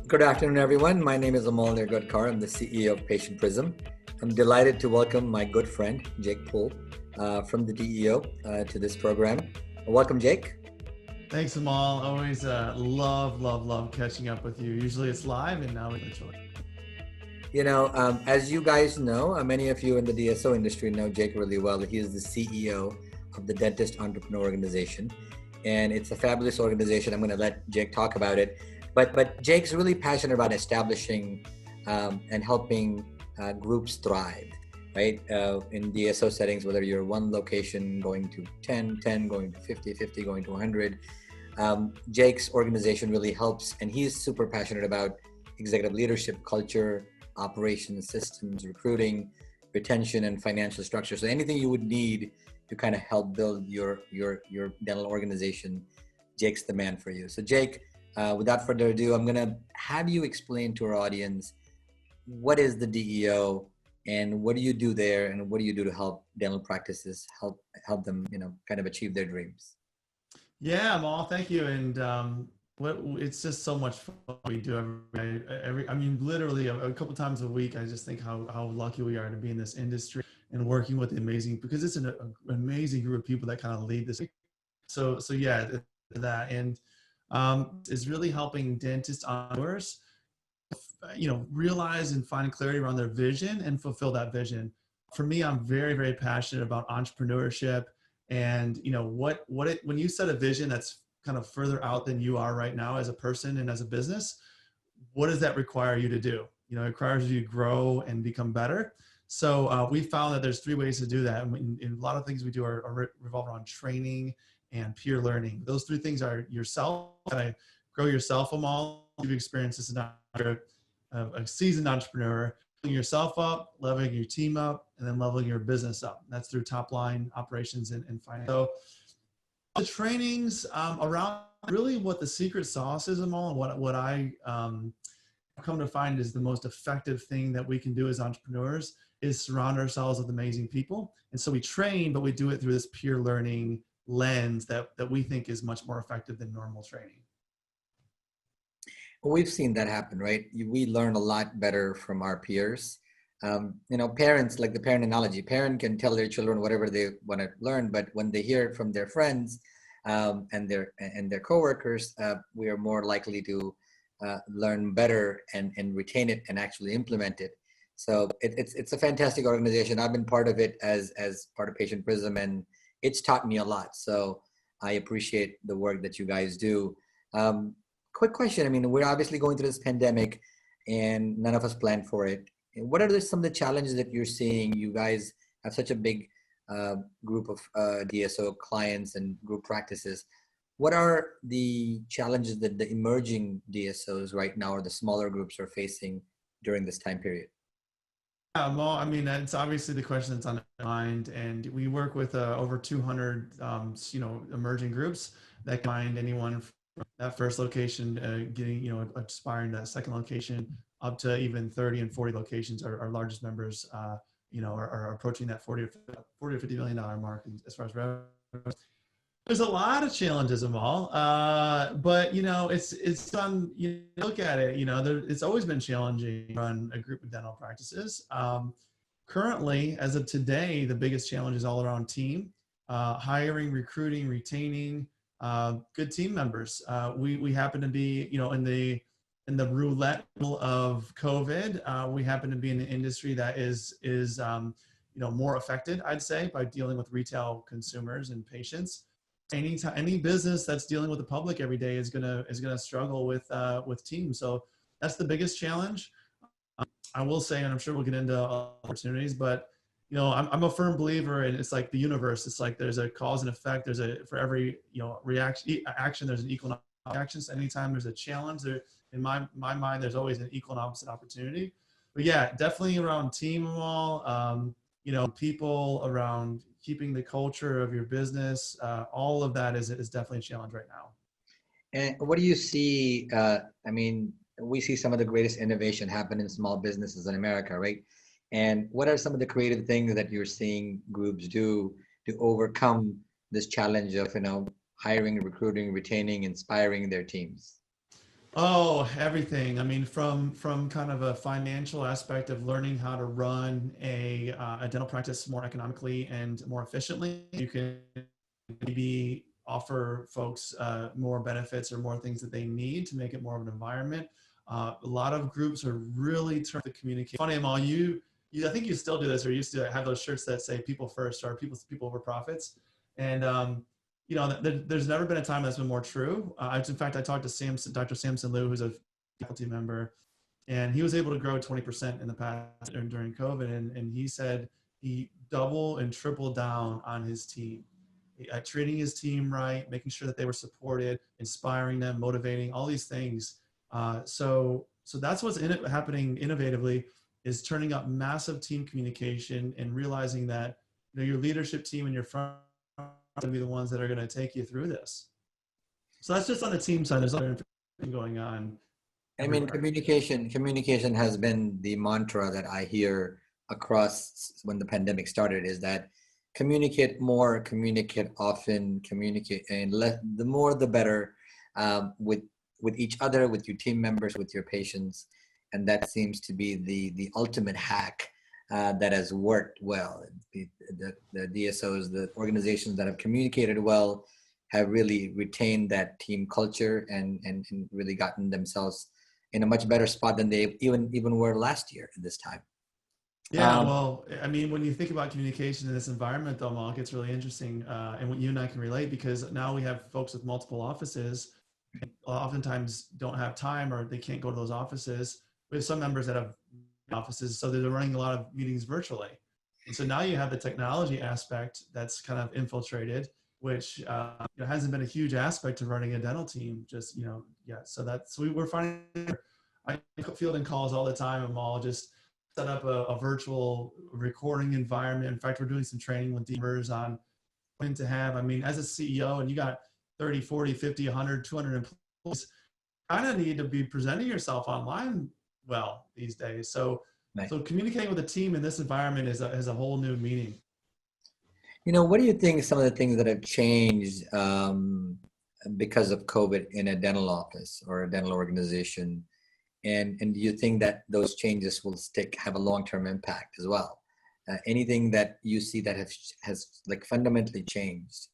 Good afternoon, everyone. My name is Amol Nirgudkar. I'm the CEO of Patient Prism. I'm delighted to welcome my good friend, Jake Puhl, from the DEO to this program. Welcome, Jake. Thanks, Amol. Always love catching up with you. Usually it's live, and now it's virtual. As you guys know, many of you in the DSO industry know Jake really well. He is the CEO of the Dentist Entrepreneur Organization, and it's a fabulous organization. I'm going to let Jake talk about it. But Jake's really passionate about establishing and helping groups thrive, right? In DSO settings, whether you're one location going to 10, 10 going to 50, 50 going to 100. Jake's organization really helps, and he's super passionate about executive leadership, culture, operations, systems, recruiting, retention, and financial structure. So anything you would need to kind of help build your dental organization, Jake's the man for you. So Jake, without further ado, I'm gonna have you explain to our audience what is the DEO and what do you do there, and what do you do to help dental practices help them, kind of achieve their dreams. Yeah, Amol, thank you. And it's just so much fun we do I mean, literally a couple times a week. I just think how lucky we are to be in this industry and working with because it's an amazing group of people that kind of lead this. So yeah, that and is really helping dentist entrepreneurs, realize and find clarity around their vision and fulfill that vision. For me, I'm very, very passionate about entrepreneurship. And when you set a vision that's kind of further out than you are right now as a person and as a business, what does that require you to do? It requires you to grow and become better. So we found that there's 3 ways to do that. And a lot of things we do are revolve around training and peer learning. Those 3 things are yourself, grow yourself from all you've experienced as a seasoned entrepreneur, leveling yourself up, leveling your team up, and then leveling your business up. That's through top line operations and finance. So the trainings around really what the secret sauce is, Amol, and what I come to find is the most effective thing that we can do as entrepreneurs is surround ourselves with amazing people. And so we train, but we do it through this peer learning lens that we think is much more effective than normal training. Well, we've seen that happen, right? We learn a lot better from our peers. Parents, like the parent analogy, parent can tell their children whatever they want to learn, but when they hear it from their friends and their coworkers, we are more likely to learn better and retain it and actually implement it. So it's a fantastic organization. I've been part of it as part of Patient Prism, and it's taught me a lot. So I appreciate the work that you guys do. Quick question. I mean, we're obviously going through this pandemic and none of us planned for it. What are some of the challenges that you're seeing? You guys have such a big group of DSO clients and group practices. What are the challenges that the emerging DSOs right now or the smaller groups are facing during this time period? Well, I mean, it's obviously the question that's on my mind, and we work with over 200, emerging groups that can find anyone from that first location, getting, aspiring to that second location, up to even 30 and 40 locations. Our largest members, are approaching that 40 or $50 million mark as far as revenue. There's a lot of challenges, Amol, but it's fun. Look at it. It's always been challenging to run a group of dental practices. Currently, as of today, the biggest challenge is all around team, hiring, recruiting, retaining good team members. We happen to be, in the roulette of COVID. We happen to be in an industry that is more affected, I'd say, by dealing with retail consumers and patients. Any business that's dealing with the public every day is gonna struggle with teams. So that's the biggest challenge. I will say, and I'm sure we'll get into opportunities, but I'm a firm believer, and it's like the universe. It's like there's a cause and effect. For every action, there's an equal action. So anytime there's a challenge, there in my mind, there's always an equal and opposite opportunity. But yeah, definitely around team wall, people, around keeping the culture of your business, all of that is definitely a challenge right now. And what do you see? We see some of the greatest innovation happen in small businesses in America, right? And what are some of the creative things that you're seeing groups do to overcome this challenge of, hiring, recruiting, retaining, inspiring their teams? Oh, everything. I mean, from kind of a financial aspect of learning how to run a dental practice more economically and more efficiently, you can maybe offer folks more benefits or more things that they need to make it more of an environment. A lot of groups are really trying to communicate. Funny, Amal, I think you still do this, or used to have those shirts that say "People First" or "People over profits," and there's never been a time that's been more true. In fact, I talked to Dr. Samson Liu, who's a faculty member, and he was able to grow 20% in the past during COVID, and he said he double and triple down on his team, treating his team right, making sure that they were supported, inspiring them, motivating, all these things. So that's what's happening innovatively, is turning up massive team communication and realizing that your leadership team and your front to be the ones that are going to take you through this. So that's just on the team side. There's other information going on I mean, everywhere. communication has been the mantra that I hear across when the pandemic started, is that communicate more, communicate often, communicate, and the more the better, with each other, with your team members, with your patients. And that seems to be the ultimate hack that has worked well. The DSOs, the organizations that have communicated well, have really retained that team culture and really gotten themselves in a much better spot than they even were last year at this time. Yeah, Um, well, I mean, when you think about communication in this environment, though, Mal, it gets really interesting. And what you and I can relate, because now we have folks with multiple offices, oftentimes don't have time or they can't go to those offices. We have some members that have offices, so they're running a lot of meetings virtually. And so now you have the technology aspect that's kind of infiltrated, which hasn't been a huge aspect of running a dental team just yet. So we're finding, I field in calls all the time. I'm all just set up a virtual recording environment. In fact, we're doing some training with dealers on when to have. I mean, as a CEO and you got 30, 40, 50, 100, 200 employees, kind of need to be presenting yourself online well these days. So, right. so communicating with a team in this environment has a whole new meaning. What do you think some of the things that have changed because of COVID in a dental office or a dental organization? And do you think that those changes will have a long-term impact as well? Anything that you see that has like fundamentally changed?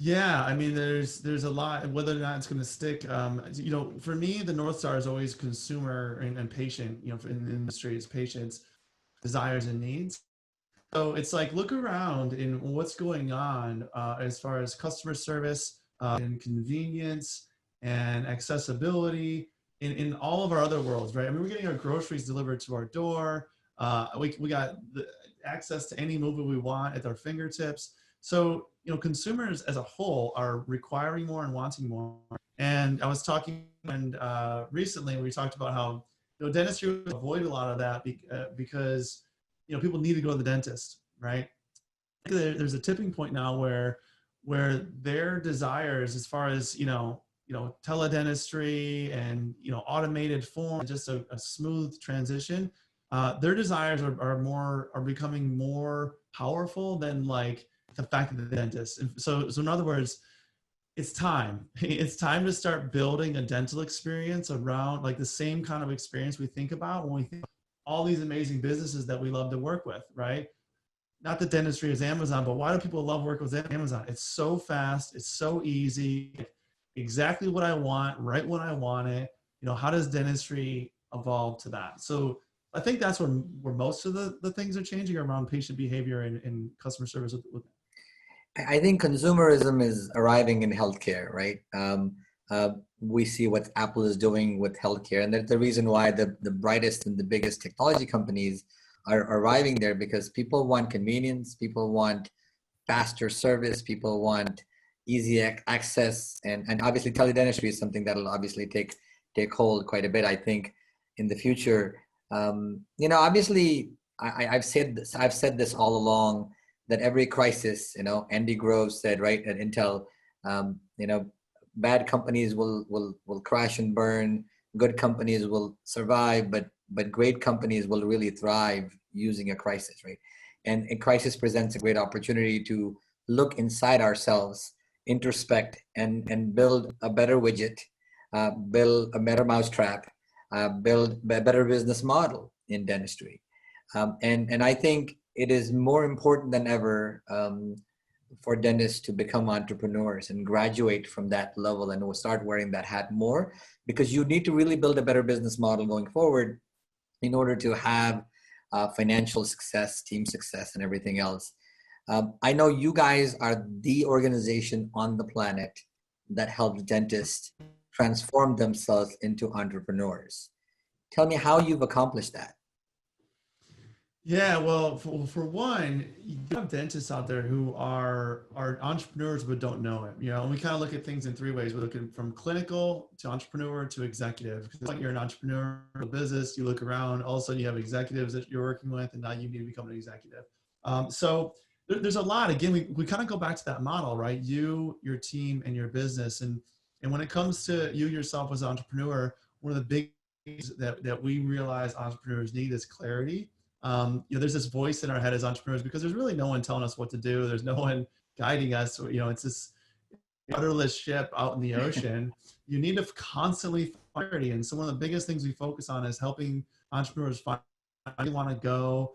Yeah, I mean, there's a lot. Whether or not it's going to stick, for me, the North Star is always consumer and patient. In the industry, it's patients' desires and needs. So it's like look around in what's going on as far as customer service and convenience and accessibility in all of our other worlds, right? I mean, we're getting our groceries delivered to our door. We got the access to any movie we want at our fingertips. So, consumers as a whole are requiring more and wanting more. And I was talking and recently we talked about how dentistry avoid a lot of that because people need to go to the dentist, right? There's a tipping point now where their desires, as far as teledentistry and automated form, just a smooth transition. Their desires are becoming more powerful than like the fact that the dentist. And so in other words, it's time. It's time to start building a dental experience around like the same kind of experience we think about when we think all these amazing businesses that we love to work with, right? Not that dentistry is Amazon, but why do people love working with Amazon? It's so fast, it's so easy, exactly what I want, right when I want it. How does dentistry evolve to that? So I think that's where most of the things are changing around patient behavior and customer service with I think consumerism is arriving in healthcare, right? We see what Apple is doing with healthcare, and that's the reason why the brightest and the biggest technology companies are arriving there, because people want convenience, people want faster service, people want easy access, and obviously teledentistry is something that'll obviously take hold quite a bit, I think, in the future. Obviously, I've said this all along, that every crisis, Andy Grove said, right, at Intel, bad companies will crash and burn, good companies will survive, but great companies will really thrive using a crisis, right? And a crisis presents a great opportunity to look inside ourselves, introspect, and build a better widget, build a better mousetrap, build a better business model in dentistry. And I think it is more important than ever for dentists to become entrepreneurs and graduate from that level and will start wearing that hat more, because you need to really build a better business model going forward in order to have financial success, team success, and everything else. I know you guys are the organization on the planet that helps dentists transform themselves into entrepreneurs. Tell me how you've accomplished that. Yeah, well, for one, you have dentists out there who are entrepreneurs but don't know it. And we kind of look at things in three ways. We look at from clinical to entrepreneur to executive. Because like you're an entrepreneur in a business, you look around, all of a sudden you have executives that you're working with, and now you need to become an executive. So there's a lot. Again, we kind of go back to that model, right? You, your team, and your business. And when it comes to you yourself as an entrepreneur, one of the big things that we realize entrepreneurs need is clarity. There's this voice in our head as entrepreneurs because there's really no one telling us what to do. There's no one guiding us. It's this rudderless ship out in the ocean. You need to constantly find clarity. And so one of the biggest things we focus on is helping entrepreneurs find where they want to go,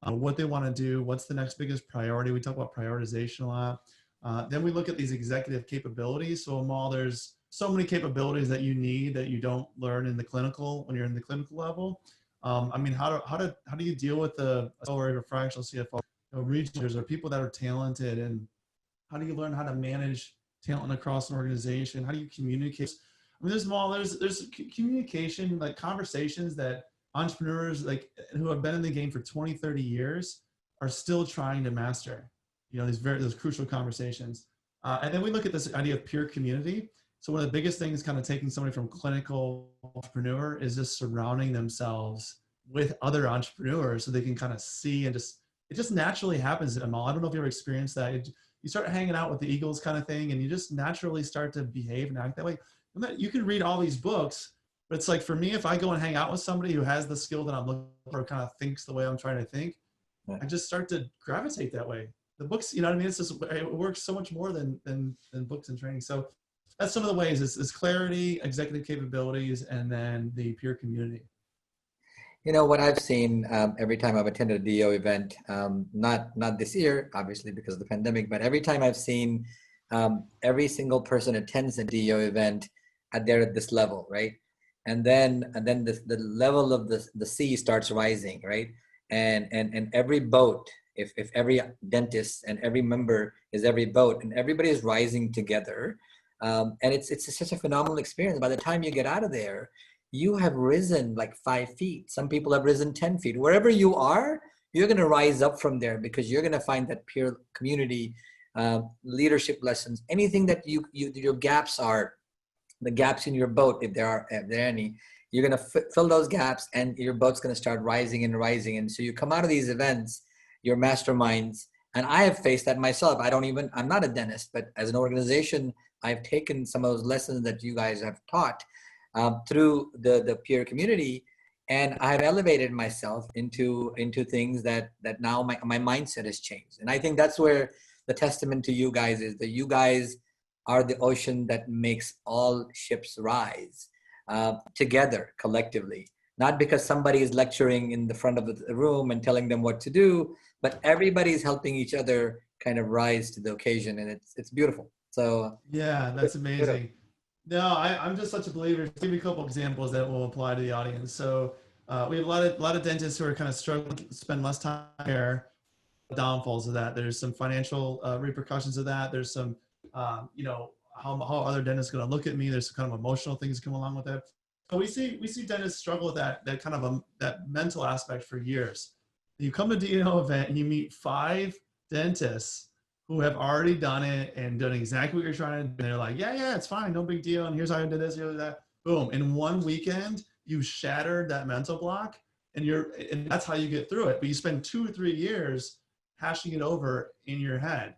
what they want to do, what's the next biggest priority. We talk about prioritization a lot. Then we look at these executive capabilities. So Amol, there's so many capabilities that you need that you don't learn in the clinical when you're in the clinical level. How do you deal with the or fractional CFO, regions or people that are talented, and how do you learn how to manage talent across an organization? How do you communicate? There's communication, like conversations that entrepreneurs like who have been in the game for 20, 30 years are still trying to master. Those crucial conversations. And then we look at this idea of peer community. So one of the biggest things kind of taking somebody from clinical entrepreneur is just surrounding themselves with other entrepreneurs so they can kind of see and it just naturally happens. Amol, I don't know if you ever experienced that. You start hanging out with the Eagles kind of thing and you just naturally start to behave and act that way. You can read all these books, but it's like for me, if I go and hang out with somebody who has the skill that I'm looking for, kind of thinks the way I'm trying to think, I just start to gravitate that way. The books, you know what I mean? It's just, it works so much more than books and training. So that's some of the ways is clarity, executive capabilities, and then the peer community. What I've seen every time I've attended a DEO event, not this year, obviously because of the pandemic, but every time I've seen every single person attends a DEO event, they're at this level, right? And then the level of the sea starts rising, right? And every boat, if every dentist and every member is every boat, and everybody is rising together. And it's such a phenomenal experience. By the time you get out of there, you have risen like 5 feet. Some people have risen 10 feet. Wherever you are, you're going to rise up from there because you're going to find that peer community, leadership lessons, anything that your gaps are, the gaps in your boat, if there are any, you're going to fill those gaps and your boat's going to start rising and rising. And so you come out of these events, your masterminds, and I have faced that myself. I'm not a dentist, but as an organization, I've taken some of those lessons that you guys have taught through the peer community, and I've elevated myself into things that now my mindset has changed. And I think that's where the testament to you guys is that you guys are the ocean that makes all ships rise together collectively. Not because somebody is lecturing in the front of the room and telling them what to do, but everybody's helping each other kind of rise to the occasion, and it's beautiful. So yeah, that's amazing. No, I'm just such a believer. Give you a couple examples that will apply to the audience. So we have a lot of dentists who are kind of struggling to spend less time there. Downfalls of that. There's some financial repercussions of that. There's some, how other dentists are going to look at me. There's some kind of emotional things that come along with it. So we see dentists struggle with that kind of that mental aspect for years. You come to a DEO event and you meet 5 dentists who have already done it and done exactly what you're trying to do. And they're like, yeah, it's fine. No big deal. And here's how I did this, here's that. Boom. In one weekend, you shattered that mental block and that's how you get through it. But you spend 2 or 3 years hashing it over in your head,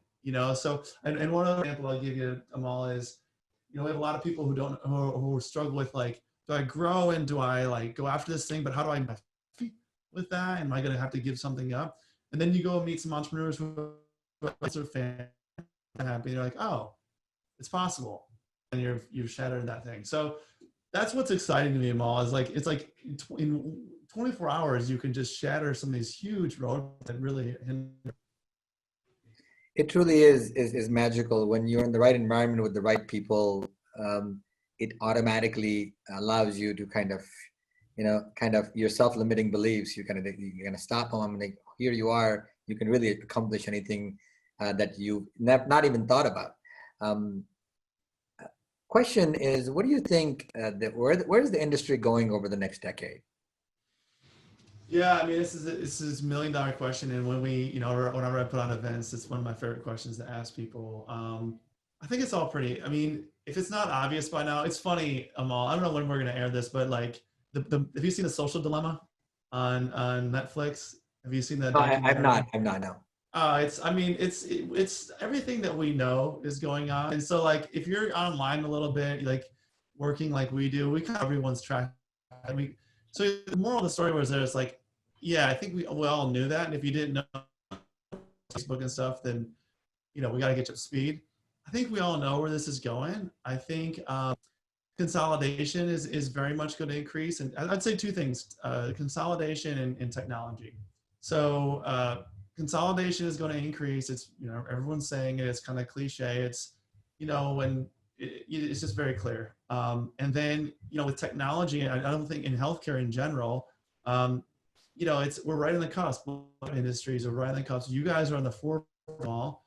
So, and one other example I'll give you, Amol, is, we have a lot of people who struggle with like, do I grow and do I like go after this thing, but how do I fit with that? Am I going to have to give something up? And then you go and meet some entrepreneurs who are fan happy. You're like, oh, it's possible, and you've shattered that thing. So that's what's exciting to me, Amol, is like, it's like in 24 hours, you can just shatter some of these huge roads that really hinder. It truly is magical when you're in the right environment with the right people. It automatically allows you to kind of, kind of your self-limiting beliefs. You're kind of stop them. And here you are. You can really accomplish anything that you not even thought about. Um, Question is, what do you think that where's the industry going over the next decade? Yeah, I mean, this is $1 million question, and when whenever I put on events, it's one of my favorite questions to ask people. I think it's all pretty. I mean, if it's not obvious by now, it's funny, Amal. I don't know when we're gonna air this, but like have you seen The Social Dilemma on Netflix? Have you seen that No, I'm documentary? not. I'm not. No. It's, I mean, it's everything that we know is going on. And so like, if you're online a little bit, like working like we do, we kind of everyone's track. I mean, so the moral of the story was there's like, yeah, I think we all knew that. And if you didn't know Facebook and stuff, then, we got to get you up to speed. I think we all know where this is going. I think consolidation is very much going to increase. And I'd say two things, consolidation and technology. So consolidation is going to increase. It's, everyone's saying it, it's kind of cliche. It's, when it's just very clear. And then, with technology, I don't think in healthcare in general, we're right in the cusp. Industries are right in the cusp. You guys are on the forefront.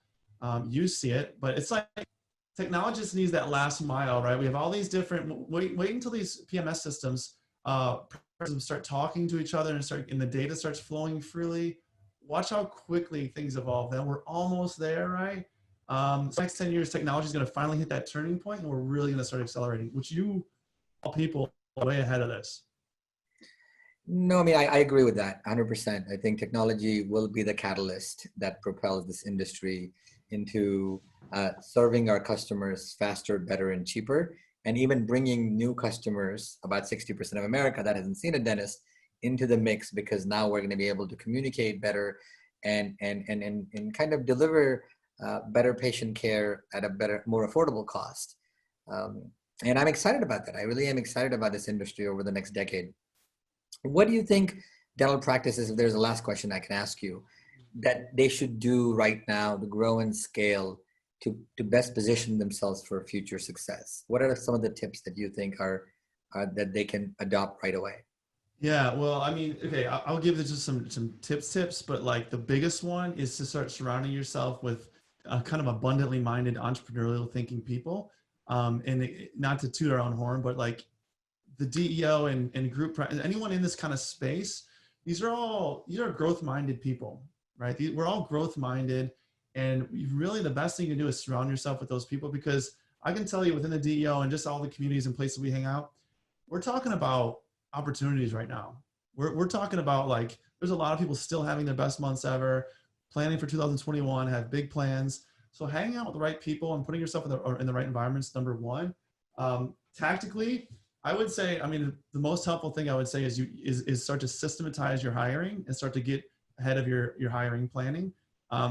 You see it, but it's like technology just needs that last mile, right? We have all these different. Wait until these PMS systems start talking to each other and the data starts flowing freely. Watch how quickly things evolve. Then we're almost there, right? So next 10 years, technology is going to finally hit that turning point, and we're really going to start accelerating. Which you all people are way ahead of this. No, I mean, I agree with that 100%. I think technology will be the catalyst that propels this industry into serving our customers faster, better, and cheaper, and even bringing new customers, about 60% of America that hasn't seen a dentist, into the mix, because now we're going to be able to communicate better and kind of deliver better patient care at a better, more affordable cost. And I'm excited about that. I really am excited about this industry over the next decade. What do you think dental practices, if there's a last question I can ask you, that they should do right now to grow and scale to best position themselves for future success? What are some of the tips that you think are that they can adopt right away? Yeah, well, I mean, okay, I'll give this just some tips, but like the biggest one is to start surrounding yourself with kind of abundantly minded, entrepreneurial thinking people. Not to toot our own horn, but like the DEO and anyone in this kind of space, these are growth minded people, right? We're all growth minded, and really the best thing you can do is surround yourself with those people, because I can tell you within the DEO and just all the communities and places we hang out, we're talking about opportunities right now. We're talking about, like, there's a lot of people still having their best months ever, planning for 2021, have big plans. So hanging out with the right people and putting yourself in the right environments, number one. Tactically, I would say, I mean, the most helpful thing I would say is start to systematize your hiring and start to get ahead of your hiring planning.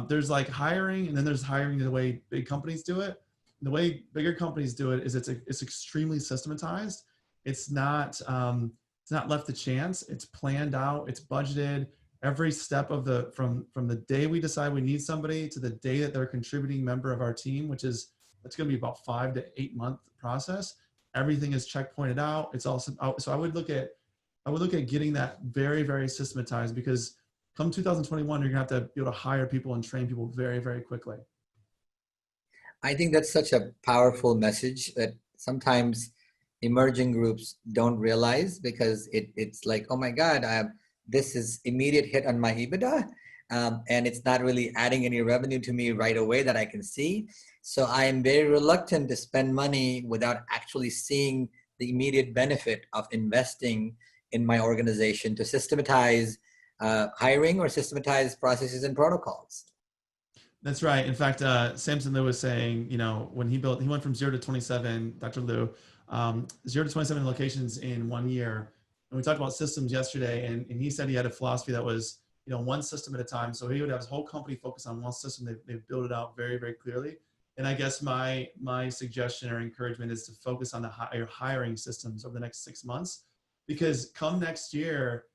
There's like hiring, and then there's hiring the way big companies do it. The way bigger companies do it is it's extremely systematized. It's not left to chance. It's planned out. It's budgeted. Every step of from the day we decide we need somebody to the day that they're a contributing member of our team, that's going to be about 5 to 8 month process. Everything is checkpointed out. It's also so I would look at getting that very, very systematized, because come 2021, you're gonna have to be able to hire people and train people very, very quickly. I think that's such a powerful message that sometimes emerging groups don't realize, because it's like, oh my God, this is immediate hit on my EBITDA, and it's not really adding any revenue to me right away that I can see. So I am very reluctant to spend money without actually seeing the immediate benefit of investing in my organization to systematize hiring or systematize processes and protocols. That's right. In fact, Samson Liu was saying, when he went from 0 to 27, Dr. Liu, 0 to 27 locations in 1 year. And we talked about systems yesterday, and he said he had a philosophy that was, one system at a time. So he would have his whole company focus on one system. They've built it out very, very clearly. And I guess my suggestion or encouragement is to focus on your hiring systems over the next 6 months, because come next year,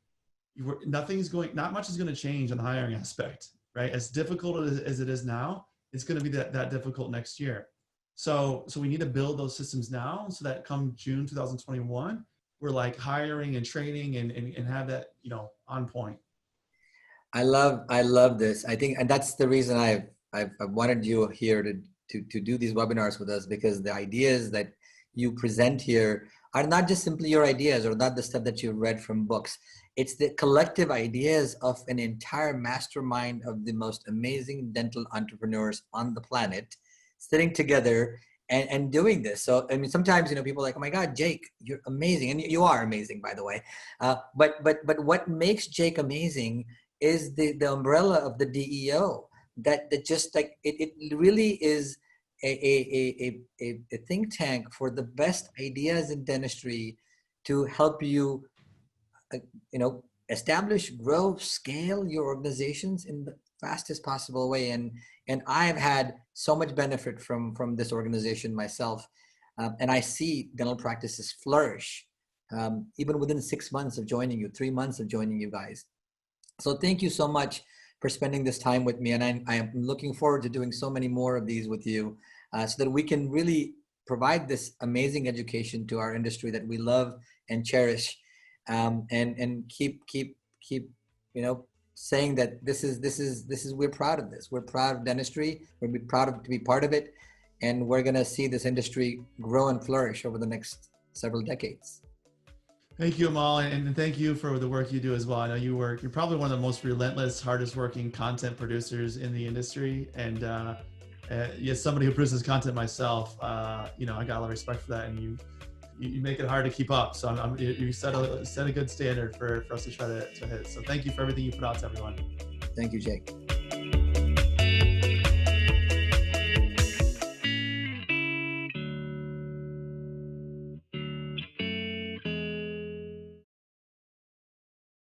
not much is going to change on the hiring aspect, right? As difficult as it is now, it's going to be that difficult next year. So we need to build those systems now so that come June 2021, we're like hiring and training and have that, on point. I love this. I think, and that's the reason I've wanted you here to do these webinars with us, because the ideas that you present here are not just simply your ideas or not the stuff that you've read from books. It's the collective ideas of an entire mastermind of the most amazing dental entrepreneurs on the planet sitting together and doing this. So, I mean, sometimes, people are like, oh my God, Jake, you're amazing. And you are amazing, by the way. But what makes Jake amazing is the umbrella of the DEO that just like, it really is a think tank for the best ideas in dentistry to help you, establish, grow, scale your organizations in the fastest possible way. And I've had so much benefit from this organization myself. And I see dental practices flourish, even within 6 months of joining you, 3 months of joining you guys. So thank you so much for spending this time with me. And I am looking forward to doing so many more of these with you, so that we can really provide this amazing education to our industry that we love and cherish, and keep saying that this is we're proud of this. We're proud of dentistry. We're proud to be part of it. And we're going to see this industry grow and flourish over the next several decades. Thank you, Amol, and thank you for the work you do as well. I know you're probably one of the most relentless, hardest working content producers in the industry. And yes, somebody who produces content myself, I got a lot of respect for that. And you make it hard to keep up. So you set a good standard for us to try to hit. So thank you for everything you put out to everyone. Thank you, Jake.